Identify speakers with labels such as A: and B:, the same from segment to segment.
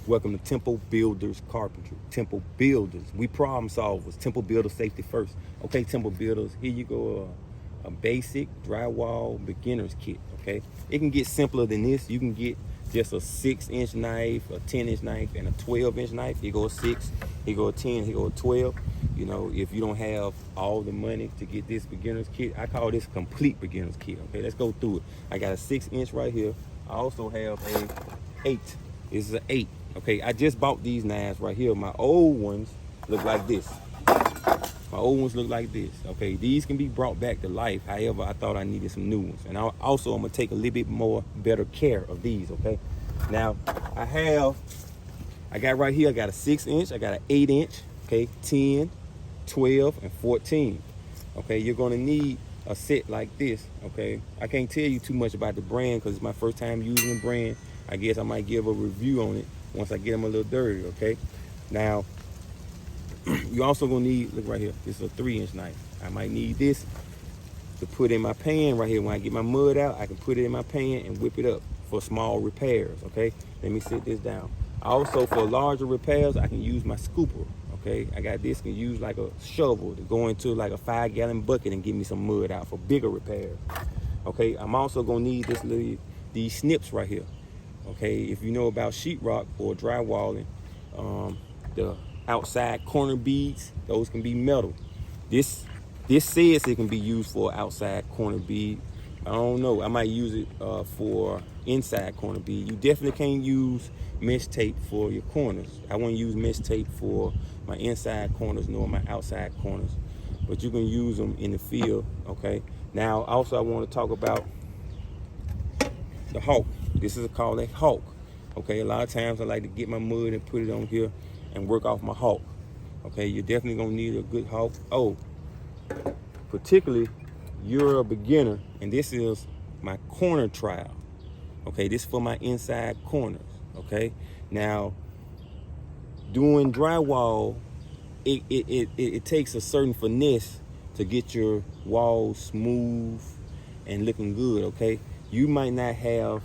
A: Welcome to Temple Builders Carpentry. Temple Builders, we problem solvers. Temple Builders, safety first. Okay, Temple Builders, here you go, a basic drywall beginner's kit, okay? It can get simpler than this. You can get just a 6-inch knife, a 10-inch knife, and a 12-inch knife. Here go a 6, here go a 10, here go a 12. You know, if you don't have all the money to get this beginner's kit, I call this a complete beginner's kit, okay? Let's go through it. I got a 6-inch right here. I also have a 8. This is an 8. Okay, I just bought these knives right here. My old ones look like this. My old ones look like this. Okay, these can be brought back to life. However, I thought I needed some new ones. And I'm gonna take a little bit more better care of these, okay? Now, I got right here, I got a 6-inch, I got an 8-inch, okay, 10, 12, and 14. Okay, you're gonna need a set like this, okay? I can't tell you too much about the brand because it's my first time using the brand. I guess I might give a review on it once I get them a little dirty, okay? Now, you also gonna need, look right here, this is a 3-inch knife. I might need this to put in my pan right here. When I get my mud out, I can put it in my pan and whip it up for small repairs, okay? Let me sit this down. Also, for larger repairs, I can use my scooper, okay? I got this, can use like a shovel to go into like a 5-gallon bucket and get me some mud out for bigger repairs, okay? I'm also gonna need these snips right here. Okay, if you know about sheetrock or drywalling, the outside corner beads, those can be metal. This says it can be used for outside corner bead. I don't know, I might use it for inside corner bead. You definitely can't use mesh tape for your corners. I won't use mesh tape for my inside corners nor my outside corners, but you can use them in the field, okay? Now, also I want to talk about the hawk. This is called a hawk. Okay, a lot of times I like to get my mud and put it on here and work off my hawk. Okay, you're definitely gonna need a good hawk. Oh, particularly you're a beginner and this is my corner trowel. Okay, this is for my inside corners. Okay, now doing drywall, it takes a certain finesse to get your walls smooth and looking good. Okay, you might not have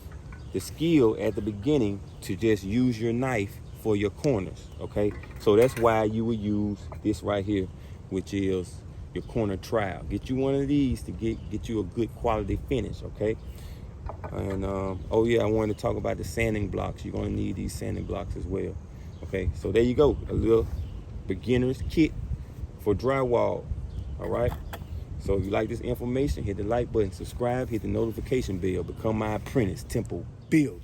A: the skill at the beginning to just use your knife for your corners, okay? So that's why you would use this right here, which is your corner trowel. Get you one of these to get you a good quality finish, okay? And oh yeah, I wanted to talk about the sanding blocks. You're gonna need these sanding blocks as well, okay? So there you go, a little beginner's kit for drywall, all right? So if you like this information, hit the like button, subscribe, hit the notification bell, become my apprentice, Temple Builders.